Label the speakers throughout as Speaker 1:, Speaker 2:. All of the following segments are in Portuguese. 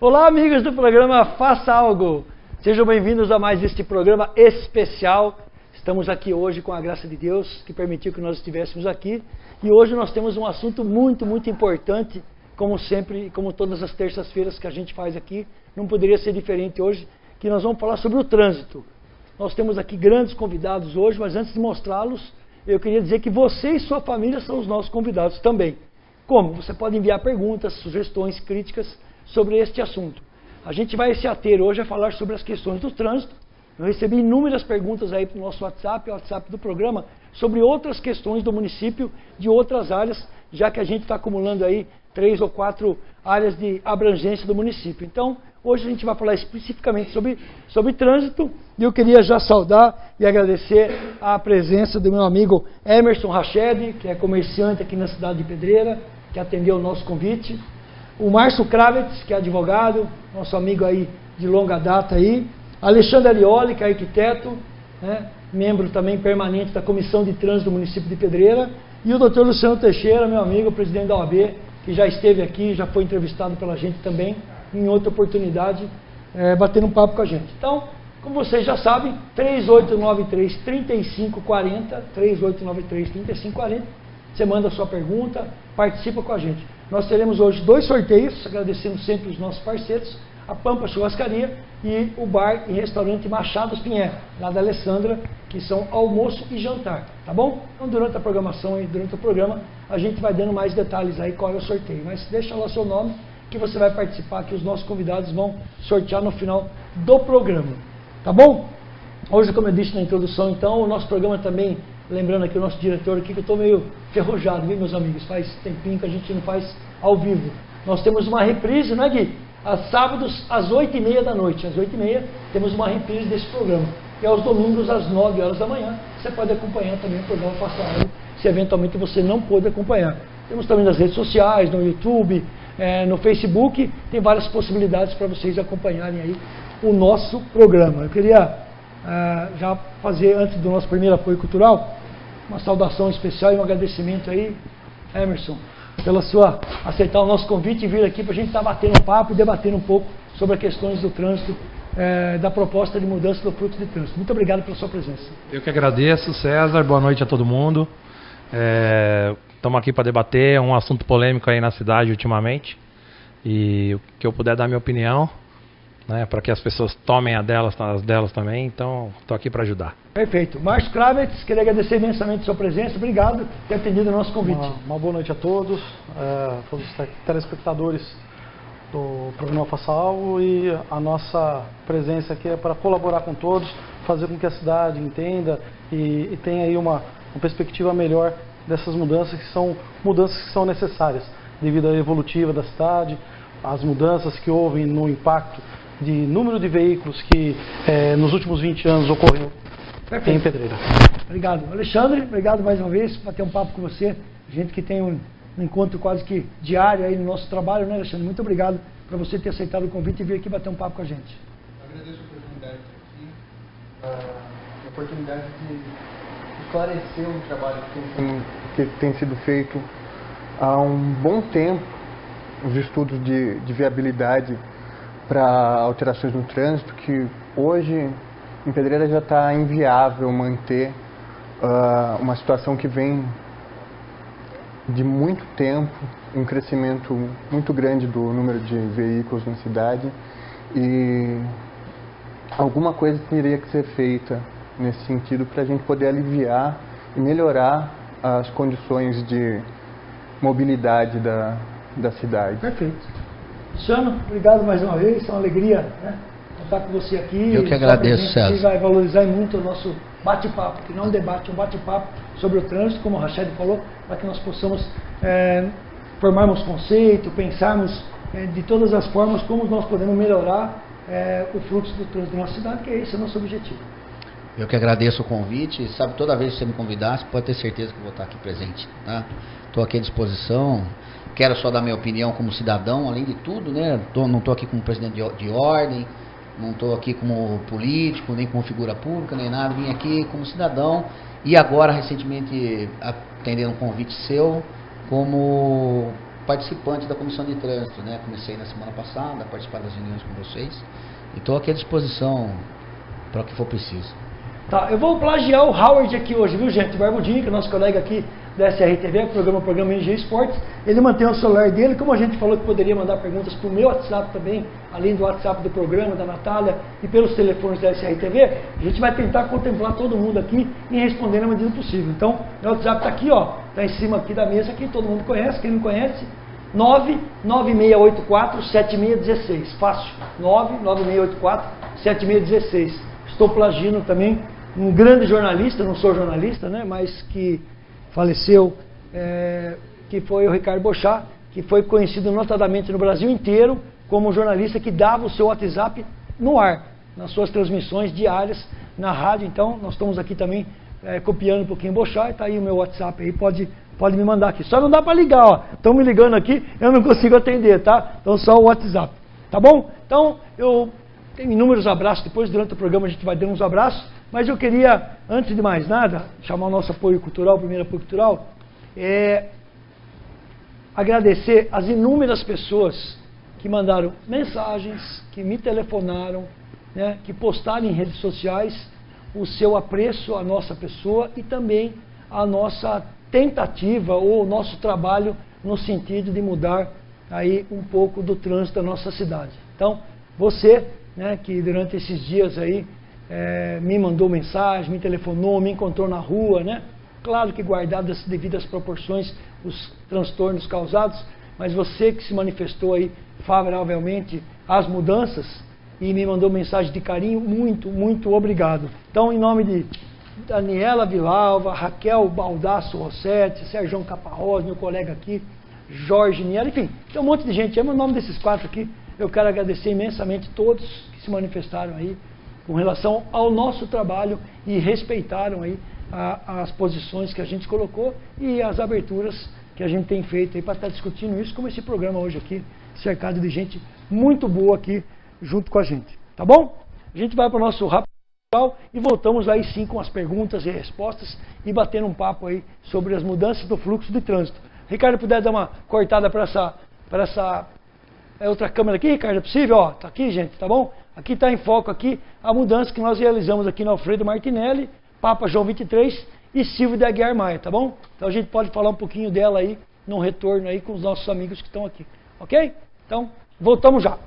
Speaker 1: Olá, amigos do programa Faça Algo. Sejam bem-vindos a mais este programa especial. Estamos aqui hoje com a graça de Deus que permitiu que nós estivéssemos aqui. E hoje nós temos um assunto muito importante, como sempre, como todas as terças-feiras que a gente faz aqui. Não poderia ser diferente hoje, que nós vamos falar sobre o trânsito. Nós temos aqui grandes convidados hoje, mas antes de mostrá-los, eu queria dizer que você e sua família são os nossos convidados também. Como? Você pode enviar perguntas, sugestões, críticas sobre este assunto. A gente vai se ater hoje a falar sobre as questões do trânsito. Eu recebi inúmeras perguntas aí para o nosso WhatsApp, o WhatsApp do programa, sobre outras questões do município, de outras áreas, já que a gente está acumulando aí 3 ou 4 áreas de abrangência do município. Então, hoje a gente vai falar especificamente sobre trânsito, e eu queria já saudar e agradecer a presença do meu amigo Emerson Rached, que é comerciante aqui na cidade de Pedreira, que atendeu o nosso convite. O Márcio Kravitz, que é advogado, nosso amigo aí de longa data aí. Alexandre Arioli, que é arquiteto, né, membro também permanente da Comissão de Trânsito do município de Pedreira. E o Dr. Luciano Teixeira, meu amigo, presidente da OAB, que já esteve aqui, já foi entrevistado pela gente também, em outra oportunidade, batendo um papo com a gente. Então, como vocês já sabem, 3893-3540, 3893-3540, você manda a sua pergunta, participa com a gente. Nós teremos hoje 2 sorteios, agradecendo sempre os nossos parceiros, a Pampa Churrascaria e o bar e restaurante Machados Pinheiro, lá da Alessandra, que são almoço e jantar, tá bom? Então, durante a programação e durante o programa, a gente vai dando mais detalhes aí qual é o sorteio. Mas deixa lá seu nome, que você vai participar, que os nossos convidados vão sortear no final do programa, tá bom? Hoje, como eu disse na introdução, então, o nosso programa também, lembrando aqui o nosso diretor aqui, que eu estou meio ferrojado, viu, meus amigos? Faz tempinho que a gente não faz ao vivo. Nós temos uma reprise, não é, Gui? Aos sábados, às 8h30 da noite. Às 8h30 temos uma reprise desse programa. E aos domingos, às 9 horas da manhã, você pode acompanhar também o programa Faça Algo, se eventualmente você não pôde acompanhar. Temos também nas redes sociais, no YouTube, no Facebook, tem várias possibilidades para vocês acompanharem aí o nosso programa. Eu queria já fazer, antes do nosso primeiro apoio cultural, uma saudação especial e um agradecimento aí, Emerson, pela sua aceitar o nosso convite e vir aqui para a gente estar batendo um papo e debatendo um pouco sobre as questões do trânsito, da proposta de mudança do fluxo de trânsito. Muito obrigado pela sua presença.
Speaker 2: Eu que agradeço, César. Boa noite a todo mundo. Estamos aqui para debater um assunto polêmico aí na cidade ultimamente, e o que eu puder dar minha opinião, né, para que as pessoas tomem as delas também, então estou aqui para ajudar.
Speaker 1: Perfeito. Márcio Kravitz, queria agradecer imensamente a sua presença, obrigado por ter atendido o nosso convite.
Speaker 3: Uma boa noite a todos, todos os telespectadores do programa Faça Algo, e a nossa presença aqui é para colaborar com todos, fazer com que a cidade entenda e tenha aí uma perspectiva melhor dessas mudanças que são necessárias devido à evolutiva da cidade, as mudanças que houve no impacto de número de veículos que nos últimos 20 anos ocorreu em Pedreira.
Speaker 1: Obrigado. Alexandre, obrigado mais uma vez por bater um papo com você. Gente que tem um encontro quase que diário aí no nosso trabalho, né, Alexandre? Muito obrigado por você ter aceitado o convite e vir aqui bater um papo com a gente.
Speaker 4: Agradeço a oportunidade aqui, a oportunidade de esclarecer um trabalho que tem sido feito há um bom tempo, os estudos de viabilidade para alterações no trânsito, que hoje em Pedreira já está inviável manter uma situação que vem de muito tempo, um crescimento muito grande do número de veículos na cidade, e alguma coisa teria que ser feita nesse sentido para a gente poder aliviar e melhorar as condições de mobilidade da cidade.
Speaker 1: Perfeito. Luciano, obrigado mais uma vez, é uma alegria, né, estar com você aqui.
Speaker 5: Eu que agradeço, César.
Speaker 1: Você vai valorizar muito o nosso bate-papo, que não é um debate, é um bate-papo sobre o trânsito, como o Rached falou, para que nós possamos formarmos conceito, pensarmos de todas as formas como nós podemos melhorar o fluxo do trânsito da nossa cidade, que esse é o nosso objetivo.
Speaker 5: Eu que agradeço o convite, sabe, toda vez que você me convidar, você pode ter certeza que eu vou estar aqui presente, tá? Estou aqui à disposição. Quero só dar minha opinião como cidadão, além de tudo, né? Não estou aqui como presidente de ordem, não estou aqui como político, nem como figura pública, nem nada. Vim aqui como cidadão e agora, recentemente, atendendo um convite seu, como participante da comissão de trânsito, né? Comecei na semana passada a participar das reuniões com vocês e estou aqui à disposição para o que for preciso.
Speaker 1: Tá, eu vou plagiar o Howard aqui hoje, viu, gente? Barbudinho, que é nosso colega aqui da SRTV, programa NG Esportes. Ele mantém o celular dele, como a gente falou que poderia mandar perguntas para o meu WhatsApp também, além do WhatsApp do programa, da Natália, e pelos telefones da SRTV, a gente vai tentar contemplar todo mundo aqui e responder na medida possível. Então, meu WhatsApp está aqui, ó, está em cima aqui da mesa, aqui todo mundo conhece, quem não conhece, 99684-7616, fácil, 99684-7616. Estou plagiando também um grande jornalista, não sou jornalista, né, mas que faleceu, que foi o Ricardo Bochá, que foi conhecido notadamente no Brasil inteiro como um jornalista que dava o seu WhatsApp no ar, nas suas transmissões diárias na rádio. Então, nós estamos aqui também copiando um pouquinho Bochá, e está aí o meu WhatsApp aí, pode me mandar aqui. Só não dá para ligar, ó. Estão me ligando aqui, eu não consigo atender, tá? Então, só o WhatsApp, tá bom? Então, eu tenho inúmeros abraços, depois durante o programa a gente vai dando uns abraços, mas eu queria, antes de mais nada, chamar o nosso apoio cultural, o primeiro apoio cultural, agradecer as inúmeras pessoas que mandaram mensagens, que me telefonaram, né, que postaram em redes sociais o seu apreço à nossa pessoa e também a nossa tentativa ou o nosso trabalho no sentido de mudar aí um pouco do trânsito da nossa cidade. Então, você, né, que durante esses dias aí me mandou mensagem, me telefonou, me encontrou na rua, né? Claro que guardado as devidas proporções, os transtornos causados, mas você que se manifestou aí favoravelmente às mudanças e me mandou mensagem de carinho, muito, muito obrigado. Então, em nome de Daniela Vilalva, Raquel Baldasso Rossetti, Sérgio Caparrós, meu colega aqui, Jorge Niela, enfim, tem um monte de gente, o nome desses 4 aqui, eu quero agradecer imensamente todos que se manifestaram aí com relação ao nosso trabalho e respeitaram aí as posições que a gente colocou e as aberturas que a gente tem feito aí para estar discutindo isso, como esse programa hoje aqui, cercado de gente muito boa aqui junto com a gente, tá bom? A gente vai para o nosso rápido e voltamos aí sim com as perguntas e respostas e batendo um papo aí sobre as mudanças do fluxo de trânsito. Ricardo, puder dar uma cortada para essa outra câmera aqui, Ricardo, é possível? Ó, tá aqui, gente, tá bom? Aqui está em foco aqui a mudança que nós realizamos aqui no Alfredo Martinelli, Papa João 23 e Silvio de Aguiar Maia, tá bom? Então a gente pode falar um pouquinho dela aí, num retorno aí com os nossos amigos que estão aqui, ok? Então, voltamos já.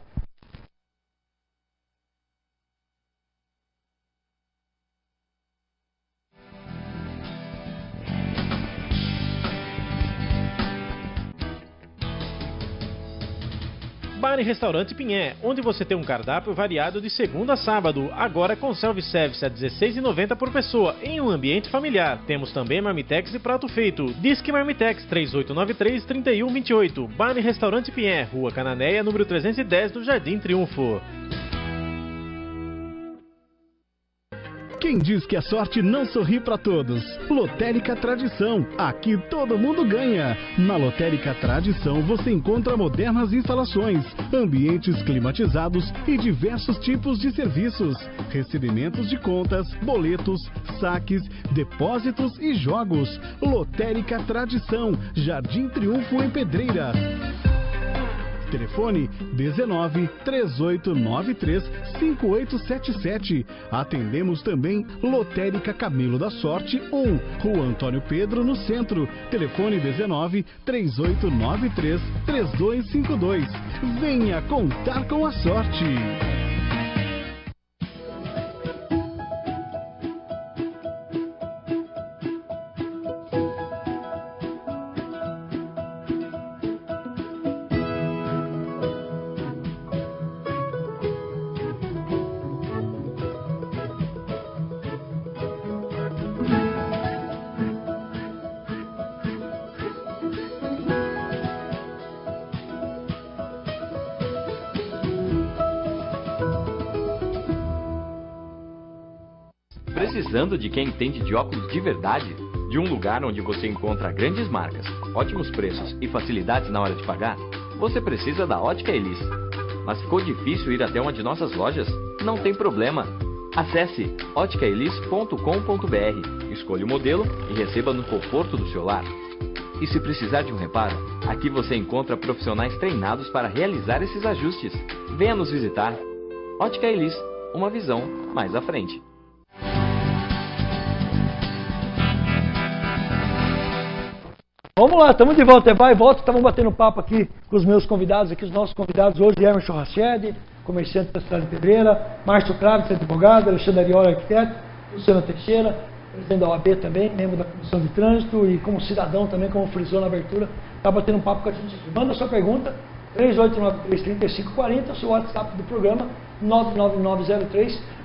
Speaker 6: Bar e Restaurante Pinhé, onde você tem um cardápio variado de segunda a sábado, agora com self-service a R$ 16,90 por pessoa, em um ambiente familiar. Temos também marmitex e prato feito. Disque Marmitex 3893-3128. Bar e Restaurante Pinhé, Rua Cananéia, número 310 do Jardim Triunfo.
Speaker 7: Quem diz que a sorte não sorri para todos? Lotérica Tradição. Aqui todo mundo ganha. Na Lotérica Tradição você encontra modernas instalações, ambientes climatizados e diversos tipos de serviços. Recebimentos de contas, boletos, saques, depósitos e jogos. Lotérica Tradição. Jardim Triunfo em Pedreiras. Telefone 19 3893 5877. Atendemos também Lotérica Camilo da Sorte 1, Rua Antônio Pedro, no centro. Telefone 19 3893 3252. Venha contar com a sorte.
Speaker 8: Precisando de quem entende de óculos de verdade? De um lugar onde você encontra grandes marcas, ótimos preços e facilidades na hora de pagar? Você precisa da Ótica Elis. Mas ficou difícil ir até uma de nossas lojas? Não tem problema. Acesse óticaelis.com.br, escolha o modelo e receba no conforto do seu lar. E se precisar de um reparo, aqui você encontra profissionais treinados para realizar esses ajustes. Venha nos visitar. Ótica Elis, uma visão mais à frente.
Speaker 1: Vamos lá, estamos de volta, vai e volta, estamos batendo papo aqui com os meus convidados, aqui os nossos convidados hoje, Emerson Rachedi, comerciante da cidade de Pedreira, Márcio Kravitz, advogado, Alexandre Ariola, arquiteto, Luciano Teixeira, presidente da OAB também, membro da Comissão de Trânsito e como cidadão também, como frisou na abertura, está batendo um papo com a gente aqui. Manda a sua pergunta, 3893-3540, o seu WhatsApp do programa,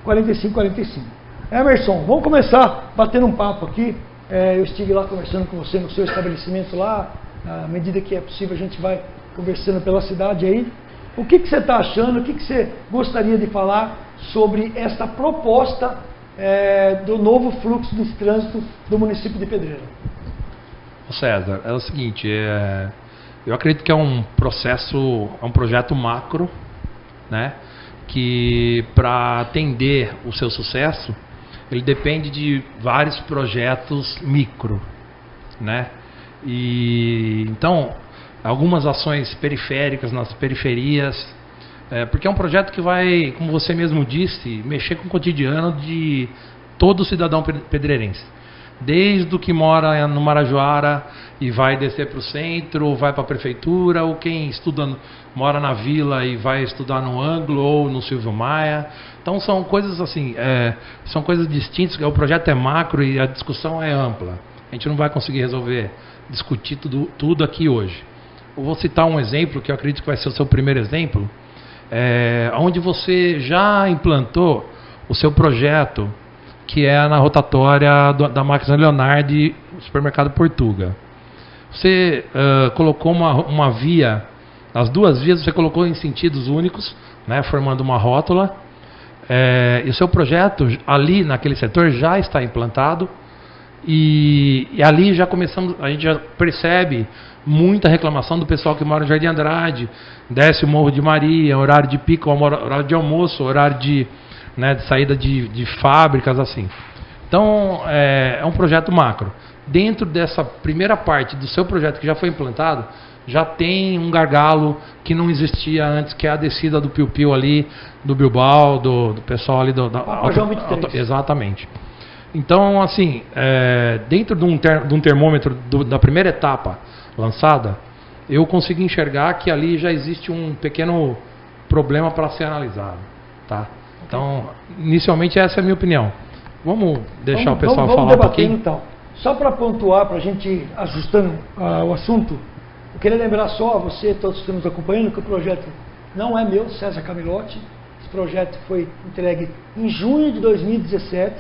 Speaker 1: 99903-4545. Emerson, vamos começar batendo um papo aqui. Eu estive lá conversando com você no seu estabelecimento lá, à medida que é possível a gente vai conversando pela cidade aí. O que você está achando, o que você gostaria de falar sobre esta proposta do novo fluxo de trânsito do município de Pedreira?
Speaker 2: César, é o seguinte, eu acredito que é um processo, é um projeto macro, né, que para atender o seu sucesso, ele depende de vários projetos micro, né? E então algumas ações periféricas nas periferias, porque é um projeto que vai, como você mesmo disse, mexer com o cotidiano de todo cidadão pedreirense, desde o que mora no Marajoara e vai descer para o centro, ou vai para a prefeitura, ou quem estuda, mora na vila e vai estudar no Ângulo ou no Silvio Maia. Então são coisas assim, são coisas distintas, o projeto é macro e a discussão é ampla. A gente não vai conseguir discutir tudo aqui hoje. Eu vou citar um exemplo que eu acredito que vai ser o seu primeiro exemplo, onde você já implantou o seu projeto, que é na rotatória da máquina Leonardo, supermercado Portuga. Você colocou uma via, as duas vias você colocou em sentidos únicos, né, formando uma rótula. E o seu projeto ali naquele setor já está implantado e ali já começamos, a gente já percebe muita reclamação do pessoal que mora no Jardim Andrade, desce o Morro de Maria, horário de pico, horário de almoço, horário de saída de fábricas, assim. Então é um projeto macro. Dentro dessa primeira parte do seu projeto que já foi implantado, já tem um gargalo que não existia antes, que é a descida do Piu-Piu ali, do Bilbao, do pessoal ali
Speaker 1: João 23.
Speaker 2: Exatamente. Então, assim, dentro de um termômetro da primeira etapa lançada, eu consegui enxergar que ali já existe um pequeno problema para ser analisado, tá? Então, inicialmente essa é a minha opinião. Vamos deixar o pessoal falar um pouquinho?
Speaker 1: Então. Só para pontuar, para a gente ir ajustando o assunto, eu queria lembrar só a você, todos que estão nos acompanhando, que o projeto não é meu, César Camilotti. Esse projeto foi entregue em junho de 2017,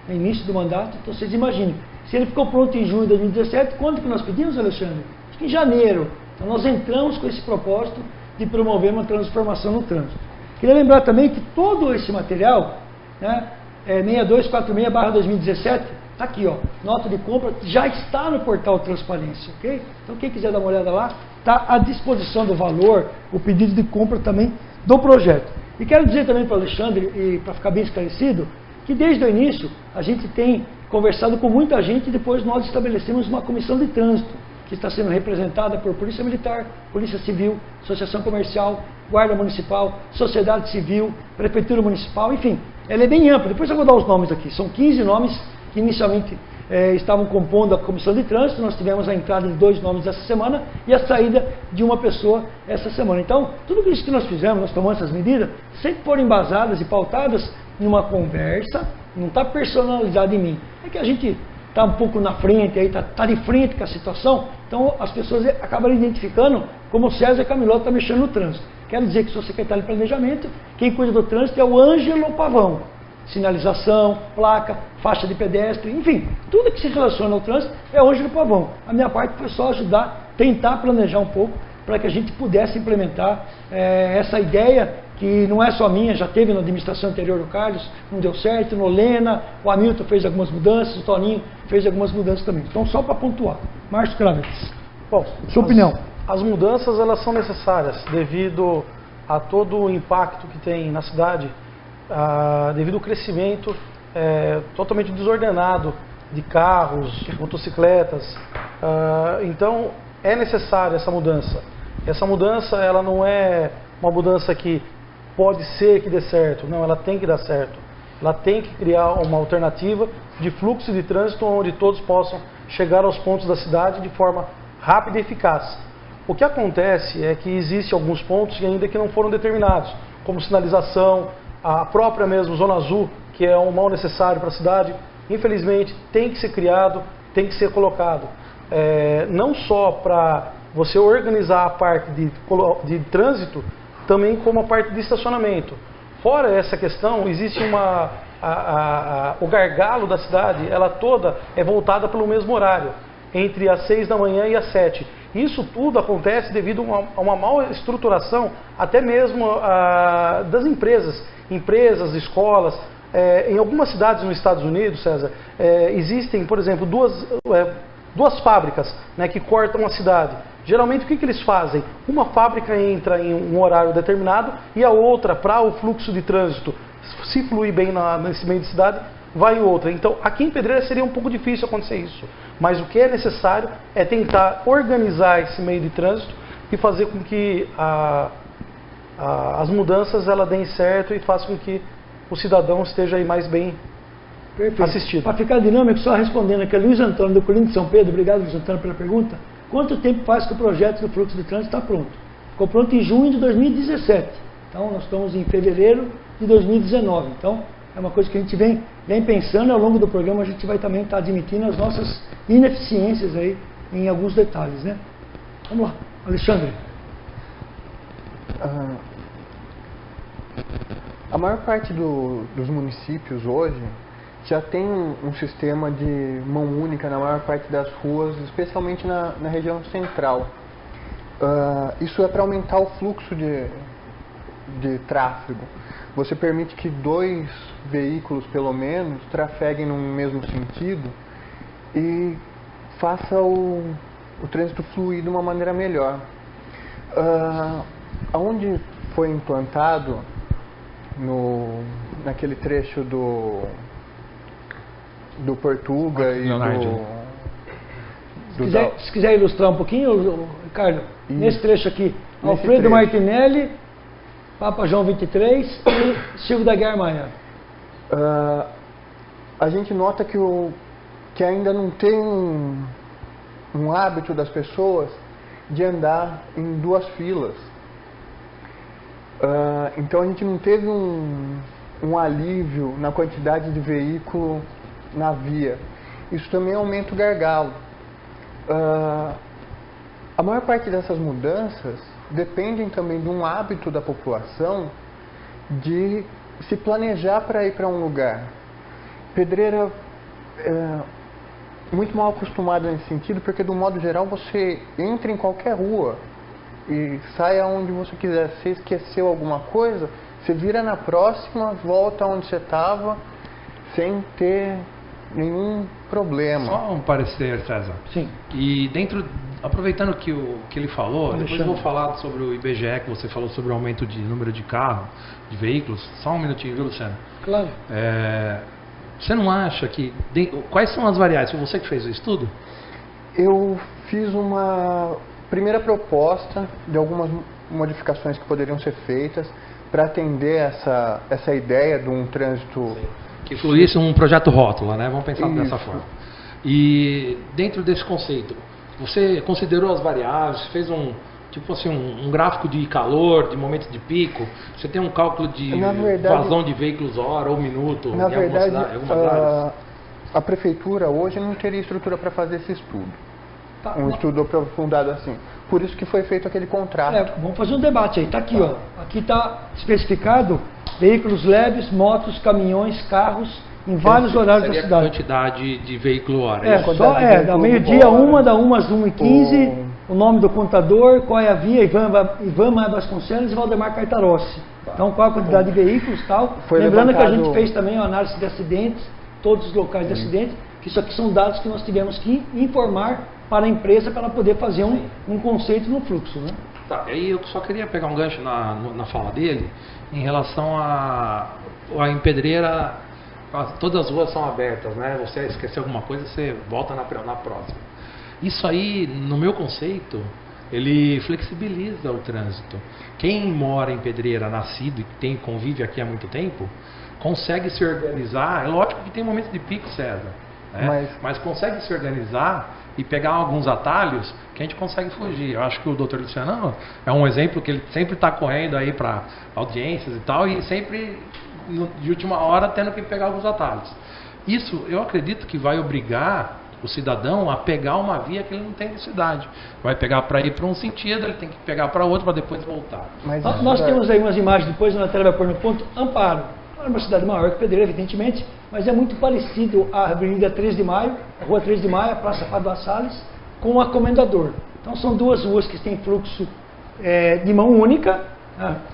Speaker 1: no início do mandato. Então vocês imaginem, se ele ficou pronto em junho de 2017, quando que nós pedimos, Alexandre? Acho que em janeiro. Então nós entramos com esse propósito de promover uma transformação no trânsito. Queria lembrar também que todo esse material, né, 6246/2017, está aqui, ó, nota de compra, já está no portal Transparência, ok? Então quem quiser dar uma olhada lá, está à disposição do valor, o pedido de compra também do projeto. E quero dizer também para o Alexandre, e para ficar bem esclarecido, que desde o início a gente tem conversado com muita gente e depois nós estabelecemos uma comissão de trânsito, que está sendo representada por Polícia Militar, Polícia Civil, Associação Comercial, Guarda Municipal, Sociedade Civil, Prefeitura Municipal, enfim, ela é bem ampla. Depois eu vou dar os nomes aqui, são 15 nomes que inicialmente estavam compondo a comissão de trânsito. Nós tivemos a entrada de 2 nomes essa semana e a saída de uma pessoa essa semana. Então, tudo isso que nós fizemos, nós tomamos essas medidas, sempre foram embasadas e pautadas numa conversa, não está personalizado em mim. É que a gente está um pouco na frente, está de frente com a situação, então as pessoas acabam identificando como o César Camilotti está mexendo no trânsito. Quero dizer que sou secretário de Planejamento, quem cuida do trânsito é o Ângelo Pavão. Sinalização, placa, faixa de pedestre, enfim, tudo que se relaciona ao trânsito é o Ângelo Pavão. A minha parte foi só ajudar, tentar planejar um pouco, para que a gente pudesse implementar essa ideia, que não é só minha, já teve na administração anterior do Carlos, não deu certo, no Lena, o Hamilton fez algumas mudanças, o Toninho fez algumas mudanças também. Então, só para pontuar. Márcio Kravitz,
Speaker 3: Bom,
Speaker 1: sua opinião.
Speaker 3: As mudanças, elas são necessárias devido a todo o impacto que tem na cidade, devido ao crescimento totalmente desordenado de carros, motocicletas. Então é necessária essa mudança. Essa mudança ela não é uma mudança que pode ser que dê certo, não, ela tem que dar certo. Ela tem que criar uma alternativa de fluxo de trânsito onde todos possam chegar aos pontos da cidade de forma rápida e eficaz. O que acontece é que existem alguns pontos ainda que não foram determinados, como sinalização, a própria mesmo Zona Azul, que é um mal necessário para a cidade, infelizmente tem que ser criado, tem que ser colocado. Não só para você organizar a parte de trânsito, também como a parte de estacionamento. Fora essa questão, existe o gargalo da cidade, ela toda é voltada pelo mesmo horário, entre as 6 da manhã e as 7. Isso tudo acontece devido a uma má estruturação, até mesmo das empresas, escolas. Em algumas cidades nos Estados Unidos, César, existem, por exemplo, duas fábricas, né, que cortam a cidade. Geralmente o que eles fazem? Uma fábrica entra em um horário determinado e a outra, para o fluxo de trânsito se fluir bem nesse meio de cidade, vai outra. Então aqui em Pedreira seria um pouco difícil acontecer isso. Mas o que é necessário é tentar organizar esse meio de trânsito e fazer com que as mudanças deem certo e façam com que o cidadão esteja aí mais bem assistido.
Speaker 1: Para ficar dinâmico, só respondendo aqui, Luiz Antônio do Corinthians de São Pedro. Obrigado, Luiz Antônio, pela pergunta. Quanto tempo faz que o projeto do fluxo de trânsito está pronto? Ficou pronto em junho de 2017. Então, nós estamos em fevereiro de 2019. Então, é uma coisa que a gente vem pensando. Ao longo do programa, a gente vai também estar admitindo as nossas ineficiências aí em alguns detalhes, né? Vamos lá, Alexandre.
Speaker 4: A maior parte dos municípios hoje já tem um sistema de mão única na maior parte das ruas, especialmente na região central. Isso é para aumentar o fluxo de tráfego. Você permite que 2 veículos, pelo menos, trafeguem no mesmo sentido e faça o trânsito fluir de uma maneira melhor. Onde foi implantado, naquele trecho do Portuga e
Speaker 1: se quiser ilustrar um pouquinho, Ricardo, nesse trecho aqui, Alfredo
Speaker 4: trecho.
Speaker 1: Martinelli, Papa João 23 e Silvio da Guiar Maia.
Speaker 4: A gente nota que ainda não tem um hábito das pessoas de andar em 2 filas. Então a gente não teve um alívio na quantidade de veículo na via. Isso também aumenta o gargalo. A maior parte dessas mudanças dependem também de um hábito da população de se planejar para ir para um lugar. Pedreira é muito mal acostumada nesse sentido, porque do modo geral você entra em qualquer rua e sai aonde você quiser. Se esqueceu alguma coisa, você vira na próxima, volta onde você estava, sem ter nenhum problema.
Speaker 2: Só um parecer, César.
Speaker 1: Sim.
Speaker 2: E aproveitando que ele falou, depois eu vou falar sobre o IBGE, que você falou sobre o aumento de número de carros, de veículos. Só um minutinho, viu, Luciano?
Speaker 1: Claro.
Speaker 2: Você não acha que... Quais são as variáveis? Foi você que fez o estudo?
Speaker 4: Eu fiz uma primeira proposta de algumas modificações que poderiam ser feitas para atender essa ideia de um trânsito...
Speaker 2: Que fluísse um projeto rótula, né? Vamos pensar dessa forma. E dentro desse conceito, você considerou as variáveis, fez um gráfico de calor, de momentos de pico, você tem um cálculo de vazão de veículos hora ou minuto
Speaker 4: na verdade,
Speaker 2: algumas áreas?
Speaker 4: A prefeitura hoje não teria estrutura para fazer esse estudo.
Speaker 1: Tá,
Speaker 4: Estudo aprofundado assim. Por isso que foi feito aquele contrato.
Speaker 1: Vamos fazer um debate aí. Está aqui, ó. Aqui está especificado veículos leves, motos, caminhões, carros, em vários horários da cidade.
Speaker 2: A quantidade de veículo hora.
Speaker 1: Da meio-dia, da 1 às 1h15, o nome do contador, qual é a via, Ivan Maia Vasconcelos e Valdemar Cartarossi. Então, qual a quantidade de veículos e tal. Lembrando que a gente fez também uma análise de acidentes, todos os locais de acidentes, que isso aqui são dados que nós tivemos que informar para a empresa para ela poder fazer um conceito no fluxo, né?
Speaker 2: Tá, aí eu só queria pegar um gancho na fala dele em relação a em Pedreira todas as ruas são abertas, né? Você esqueceu alguma coisa, você volta na próxima. Isso aí, no meu conceito, ele flexibiliza o trânsito. Quem mora em Pedreira, nascido e convive aqui há muito tempo, consegue se organizar. É lógico que tem momentos de pico, César, né? Mas consegue se organizar e pegar alguns atalhos que a gente consegue fugir. Eu acho que o Dr. Luciano é um exemplo que ele sempre está correndo aí para audiências e tal, e sempre de última hora tendo que pegar alguns atalhos. Isso eu acredito que vai obrigar o cidadão a pegar uma via que ele não tem necessidade. Vai pegar para ir para um sentido, ele tem que pegar para outro para depois voltar.
Speaker 1: Nós temos aí umas imagens, depois na tela vai pôr no ponto, Amparo. É uma cidade maior que Pedreira, evidentemente, mas é muito parecido a Avenida 3 de Maio, a Rua 3 de Maio, a Praça Padua Salles, com a Comendador. Então são duas ruas que têm fluxo de mão única.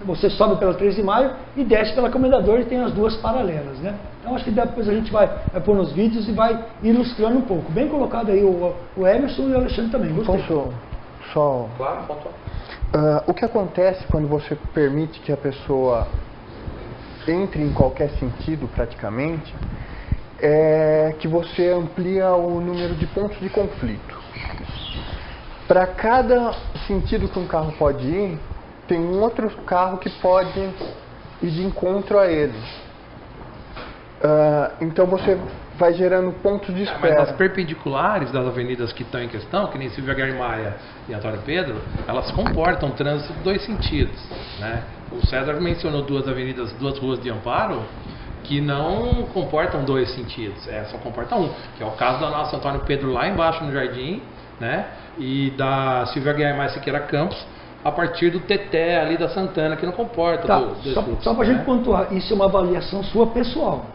Speaker 1: Você sobe pela 3 de Maio e desce pela Comendador e tem as duas paralelas, né? Então acho que depois a gente vai pôr nos vídeos e vai ilustrando um pouco. Bem colocado aí o Emerson e o Alexandre também. Gostei.
Speaker 4: Posso só...
Speaker 2: Claro,
Speaker 4: o que acontece quando você permite que a pessoa entre em qualquer sentido praticamente é que você amplia o número de pontos de conflito. Para cada sentido que um carro pode ir, tem um outro carro que pode ir de encontro a ele. Então você vai gerando pontos de espera.
Speaker 2: Mas as perpendiculares das avenidas que estão em questão, que nem Silvia Guilherme Maia e Antônio Pedro, elas comportam trânsito de dois sentidos, né? O César mencionou duas ruas de Amparo que não comportam dois sentidos, só comporta um, que é o caso da nossa Antônio Pedro lá embaixo no Jardim, né? E da Silvia Guilherme Maia Siqueira Campos, a partir do Teté ali da Santana, que não comporta dois fluxos,
Speaker 1: só para a gente pontuar, isso é uma avaliação sua pessoal.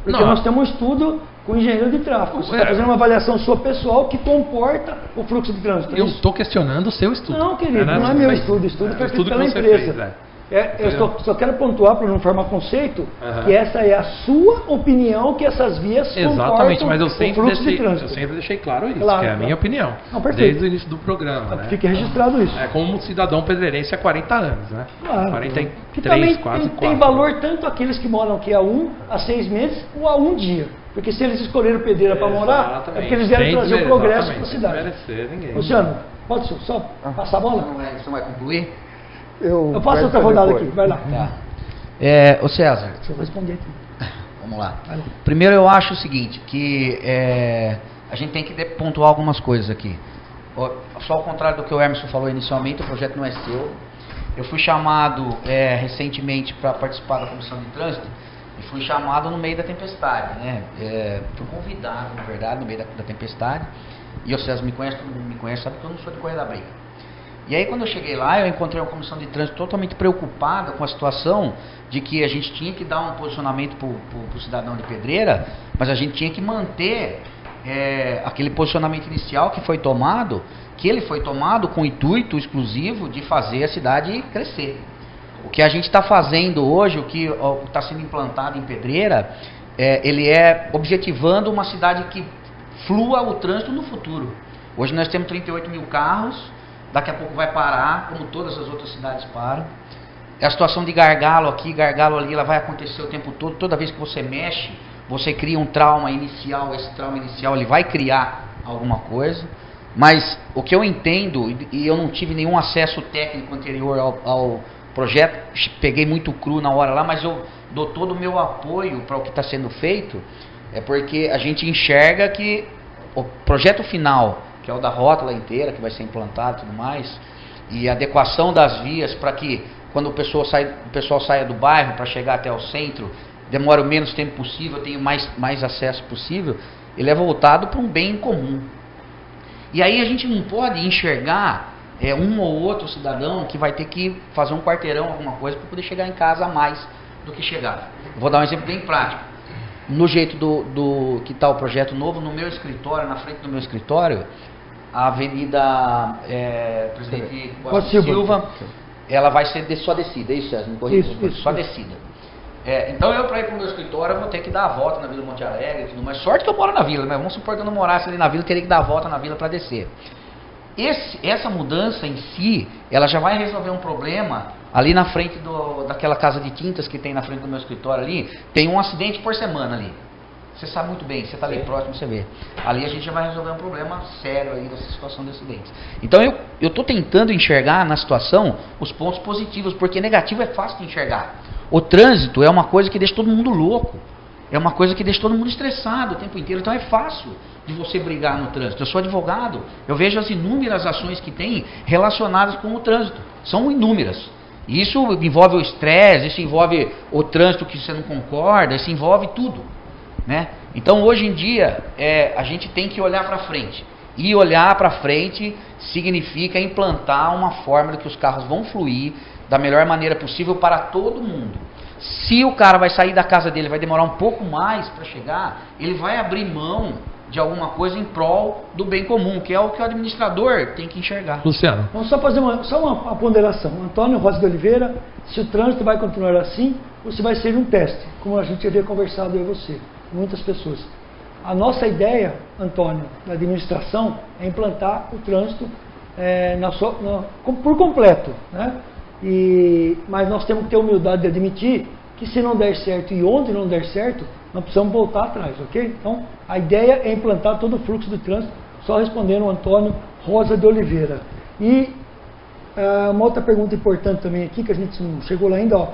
Speaker 1: Porque nós temos um estudo com o engenheiro de tráfego. Você está fazendo uma avaliação sua pessoal que comporta o fluxo de trânsito.
Speaker 2: Eu estou questionando o seu estudo.
Speaker 1: Não, querido, não é meu estudo. O estudo foi feito pela empresa. Eu só quero pontuar, para não formar conceito, que essa é a sua opinião que essas vias
Speaker 2: exatamente, mas eu
Speaker 1: o fluxo de trânsito.
Speaker 2: Eu sempre deixei claro isso,
Speaker 1: claro,
Speaker 2: que é a minha opinião.
Speaker 1: Não,
Speaker 2: desde o início do programa. Né?
Speaker 1: Fique registrado isso.
Speaker 2: É como um cidadão pedreirense há 40 anos, né?
Speaker 1: Claro.
Speaker 2: 43, quase 4.
Speaker 1: Tem valor tanto aqueles que moram aqui há 1 a 6 meses ou há 1 dia. Porque se eles escolheram Pedreira para morar, é porque eles vieram trazer o progresso para a cidade. Luciano, pode só passar a bola?
Speaker 5: Você não vai concluir?
Speaker 1: Eu faço outra rodada aqui, vai lá.
Speaker 5: Tá. Ô César.
Speaker 1: Deixa eu responder aqui.
Speaker 5: Vamos lá. Primeiro eu acho o seguinte, que a gente tem que pontuar algumas coisas aqui. Só ao contrário do que o Emerson falou inicialmente, o projeto não é seu. Eu fui chamado recentemente para participar da comissão de trânsito e fui chamado no meio da tempestade, né? Fui convidado, na verdade, no meio da tempestade. E o César me conhece, todo mundo me conhece, sabe que eu não sou de correr da briga. E aí quando eu cheguei lá, eu encontrei uma comissão de trânsito totalmente preocupada com a situação de que a gente tinha que dar um posicionamento para o cidadão de Pedreira, mas a gente tinha que manter aquele posicionamento inicial que foi tomado, que ele foi tomado com o intuito exclusivo de fazer a cidade crescer. O que a gente está fazendo hoje, o que está sendo implantado em Pedreira, ele é objetivando uma cidade que flua o trânsito no futuro. Hoje nós temos 38 mil carros, daqui a pouco vai parar, como todas as outras cidades param. A situação de gargalo aqui, gargalo ali, ela vai acontecer o tempo todo. Toda vez que você mexe, você cria um trauma inicial. Esse trauma inicial ele vai criar alguma coisa. Mas o que eu entendo, e eu não tive nenhum acesso técnico anterior ao projeto, peguei muito cru na hora lá, mas eu dou todo o meu apoio para o que está sendo feito, porque a gente enxerga que o projeto final, que é o da rótula inteira, que vai ser implantado e tudo mais, e a adequação das vias para que quando o pessoal saia do bairro para chegar até o centro, demore o menos tempo possível, tenha mais acesso possível, ele é voltado para um bem comum. E aí a gente não pode enxergar um ou outro cidadão que vai ter que fazer um quarteirão, alguma coisa, para poder chegar em casa a mais do que chegava. Vou dar um exemplo bem prático. No jeito que está o projeto novo, no meu escritório, na frente do meu escritório, a Avenida Presidente Costa Silva, ela vai ser só descida, é isso, César? Me corrija, só descida. Então eu, para ir para o meu escritório, eu vou ter que dar a volta na Vila Monte Alegre e tudo mais. Sorte que eu moro na vila, mas vamos supor que eu não morasse ali na vila, eu teria que dar a volta na vila para descer. Essa mudança em si, ela já vai resolver um problema ali na frente daquela casa de tintas que tem na frente do meu escritório ali, tem um acidente por semana ali. Você sabe muito bem, você está ali próximo, você vê. Ali a gente já vai resolver um problema sério aí dessa situação de acidentes. Então eu estou tentando enxergar na situação os pontos positivos, porque negativo é fácil de enxergar. O trânsito é uma coisa que deixa todo mundo louco. É uma coisa que deixa todo mundo estressado o tempo inteiro. Então é fácil de você brigar no trânsito. Eu sou advogado, eu vejo as inúmeras ações que tem relacionadas com o trânsito. São inúmeras. Isso envolve o estresse, isso envolve o trânsito que você não concorda, isso envolve tudo. Né? Então hoje em dia a gente tem que olhar para frente. E olhar para frente significa implantar uma forma de que os carros vão fluir da melhor maneira possível para todo mundo. Se o cara vai sair da casa dele, vai demorar um pouco mais para chegar, ele vai abrir mão de alguma coisa em prol do bem comum, que é o que o administrador tem que enxergar.
Speaker 2: Luciano.
Speaker 1: Vamos só fazer uma ponderação. Antônio Rosa de Oliveira, se o trânsito vai continuar assim, ou se vai ser um teste, como a gente havia conversado eu e você, com muitas pessoas. A nossa ideia, Antônio, da administração, é implantar o trânsito por completo, né? Mas nós temos que ter a humildade de admitir que se não der certo e onde não der certo, nós precisamos voltar atrás, ok? Então, a ideia é implantar todo o fluxo do trânsito, só respondendo o Antônio Rosa de Oliveira. E uma outra pergunta importante também aqui, que a gente não chegou lá ainda, ó.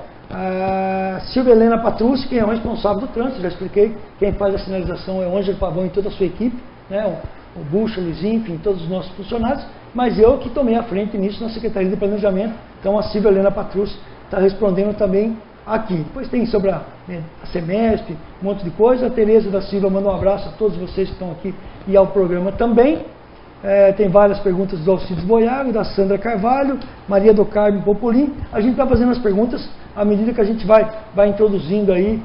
Speaker 1: Silvia Helena Patrucci, quem é o responsável do trânsito, já expliquei, quem faz a sinalização é o Ângelo Pavão e toda a sua equipe, né? O Bucha, o Luizinho, enfim, todos os nossos funcionários, mas eu que tomei a frente nisso na Secretaria de Planejamento, então a Silvia Helena Patrucci está respondendo também aqui. Depois tem sobre a Semestre, um monte de coisa. A Tereza da Silva manda um abraço a todos vocês que estão aqui e ao programa também. Tem várias perguntas do Alcides Boiago, da Sandra Carvalho, Maria do Carmo Popolim. A gente está fazendo as perguntas à medida que a gente vai introduzindo aí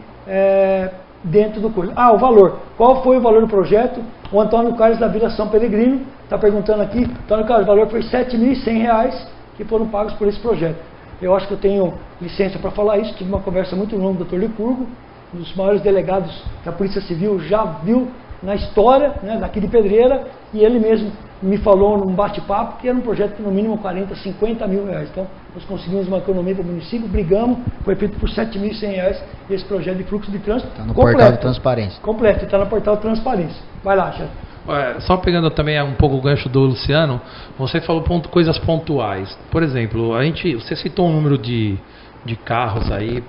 Speaker 1: dentro do curso. O valor. Qual foi o valor do projeto? O Antônio Carlos da Vila São Peregrino está perguntando aqui. Antônio Carlos, o valor foi R$ 7.100 que foram pagos por esse projeto. Eu acho que eu tenho licença para falar isso. Tive uma conversa muito longa com o Dr. Licurgo, um dos maiores delegados que a Polícia Civil já viu na história, né, daqui de Pedreira, e ele mesmo me falou num bate-papo que era um projeto de no mínimo 40, 50 mil reais. Então, nós conseguimos uma economia para o município, brigamos, foi feito por R$ 7.100 esse projeto de fluxo de trânsito.
Speaker 5: Está no portal de transparência.
Speaker 1: Completo, está no portal de transparência. Vai lá, Xavier.
Speaker 2: Só pegando também um pouco o gancho do Luciano, você falou coisas pontuais. Por exemplo, você citou um número de carros aí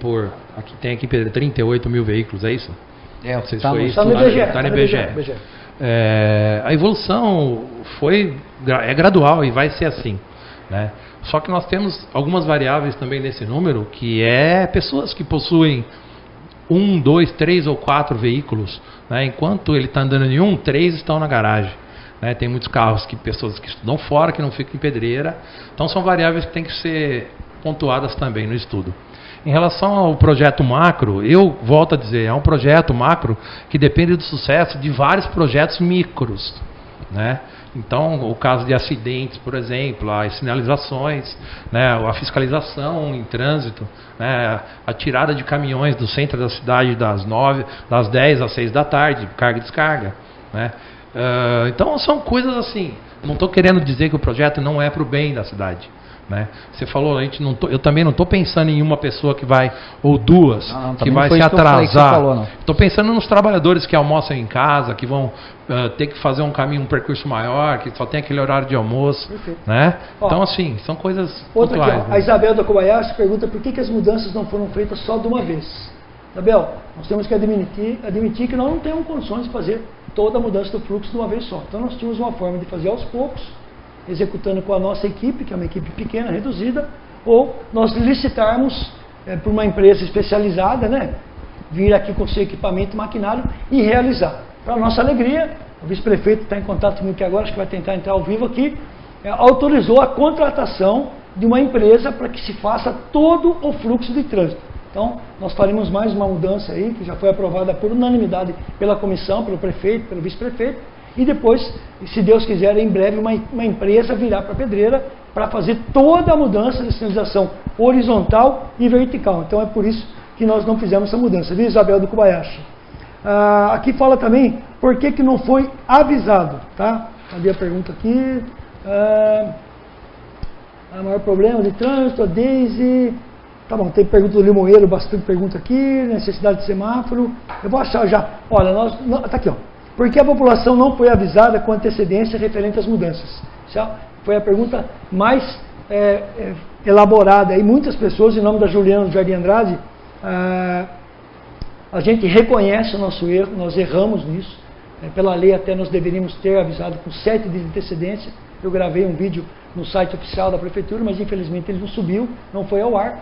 Speaker 2: aqui tem aqui 38 mil veículos, é isso? Não sei se foi isso. Está no IBGE. A evolução é gradual e vai ser assim, né? Só que nós temos algumas variáveis também nesse número, que é pessoas que possuem 1, 2, 3 ou 4 veículos, né? Enquanto ele está andando em 3 estão na garagem, né? Tem muitos carros pessoas que estudam fora, que não ficam em Pedreira. Então são variáveis que têm que ser pontuadas também no estudo. Em relação ao projeto macro, eu volto a dizer, é um projeto macro que depende do sucesso de vários projetos micros, né? Então, o caso de acidentes, por exemplo, as sinalizações, né, a fiscalização em trânsito, né, a tirada de caminhões do centro da cidade das 10 às 6 da tarde, carga e descarga, né? Então, são coisas assim. Não estou querendo dizer que o projeto não é para o bem da cidade, né? Você falou, eu também não estou pensando em uma pessoa que vai, ou duas, que vai se atrasar. Estou pensando nos trabalhadores que almoçam em casa, que vão ter que fazer um percurso maior, que só tem aquele horário de almoço, né? Então, assim, são coisas pontuais.
Speaker 1: Aqui, a Isabel da Kobayashi pergunta por que as mudanças não foram feitas só de uma vez. Isabel, nós temos que admitir que nós não temos condições de fazer toda a mudança do fluxo de uma vez só. Então, nós tínhamos uma forma de fazer aos poucos, executando com a nossa equipe, que é uma equipe pequena, reduzida, ou nós licitarmos por uma empresa especializada, né, vir aqui com seu equipamento e maquinário e realizar. Para nossa alegria, o vice-prefeito está em contato comigo aqui agora, acho que vai tentar entrar ao vivo aqui, autorizou a contratação de uma empresa para que se faça todo o fluxo de trânsito. Então, nós faremos mais uma mudança aí, que já foi aprovada por unanimidade pela comissão, pelo prefeito, pelo vice-prefeito, e depois, se Deus quiser, em breve uma empresa virá para Pedreira para fazer toda a mudança de sinalização horizontal e vertical. Então é por isso que nós não fizemos essa mudança. Viu, Isabel do Kobayashi? Aqui fala também por que não foi avisado, tá? Cadê a pergunta aqui? O maior problema de trânsito, a Daisy. Tá bom, tem pergunta do Limoeiro, bastante pergunta aqui, necessidade de semáforo. Eu vou achar já. Olha, tá aqui, ó. Por que a população não foi avisada com antecedência referente às mudanças? Essa foi a pergunta mais elaborada. E muitas pessoas, em nome da Juliana do Jardim Andrade, a gente reconhece o nosso erro, nós erramos nisso. Pela lei até nós deveríamos ter avisado com 7 dias de antecedência. Eu gravei um vídeo no site oficial da prefeitura, mas infelizmente ele não subiu, não foi ao ar,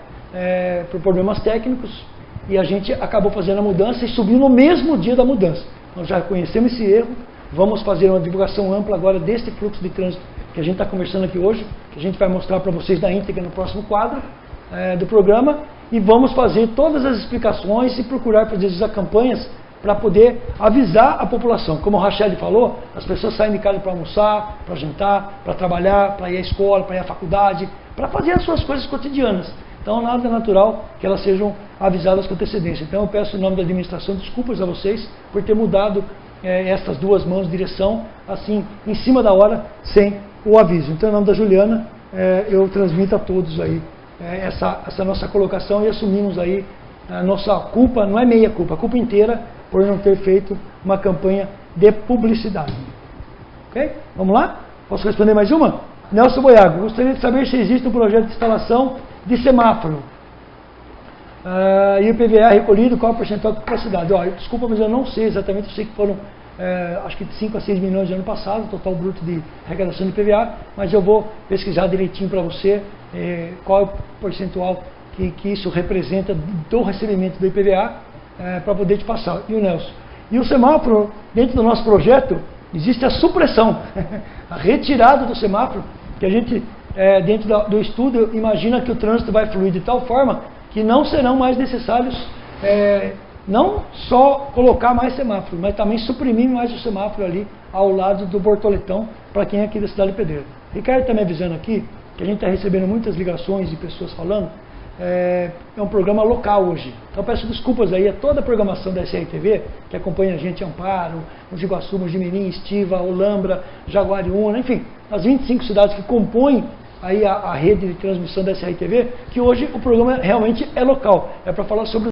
Speaker 1: por problemas técnicos, e a gente acabou fazendo a mudança e subiu no mesmo dia da mudança. Nós já conhecemos esse erro, vamos fazer uma divulgação ampla agora deste fluxo de trânsito que a gente está conversando aqui hoje, que a gente vai mostrar para vocês na íntegra no próximo quadro do programa, e vamos fazer todas as explicações e procurar fazer as campanhas para poder avisar a população. Como o Rachel falou, as pessoas saem de casa para almoçar, para jantar, para trabalhar, para ir à escola, para ir à faculdade, para fazer as suas coisas cotidianas. Então nada natural que elas sejam avisadas com antecedência. Então eu peço em nome da administração desculpas a vocês por ter mudado essas duas mãos de direção, assim, em cima da hora, sem o aviso. Então em nome da Juliana, eu transmito a todos aí essa nossa colocação e assumimos aí a nossa culpa, não é meia culpa, a culpa inteira por não ter feito uma campanha de publicidade. Ok? Vamos lá? Posso responder mais uma? Nelson Boiago, gostaria de saber se existe um projeto de instalação de semáforo. E o PVA recolhido, qual é o percentual de capacidade? Desculpa, mas eu não sei exatamente, eu sei que foram acho que de 5 a 6 milhões de ano passado, total bruto de arrecadação de PVA, mas eu vou pesquisar direitinho para você qual é o percentual que isso representa do recebimento do IPVA, para poder te passar. E o Nelson? E o semáforo, dentro do nosso projeto, existe a supressão, a retirada do semáforo, que a gente, dentro do estudo, imagina que o trânsito vai fluir de tal forma que não serão mais necessários, não só colocar mais semáforo, mas também suprimir mais o semáforo ali ao lado do Bortoletão, para quem é aqui da cidade de Pedreira. Ricardo está me avisando aqui, que a gente está recebendo muitas ligações de pessoas falando, é um programa local hoje. Então peço desculpas aí a toda a programação da SRTV, que acompanha a gente em Amparo, Mogi Guaçu, Mojimirim, Estiva, Olambra, Jaguariúna, enfim, as 25 cidades que compõem aí a rede de transmissão da SRTV, que hoje o programa realmente é local, é para falar sobre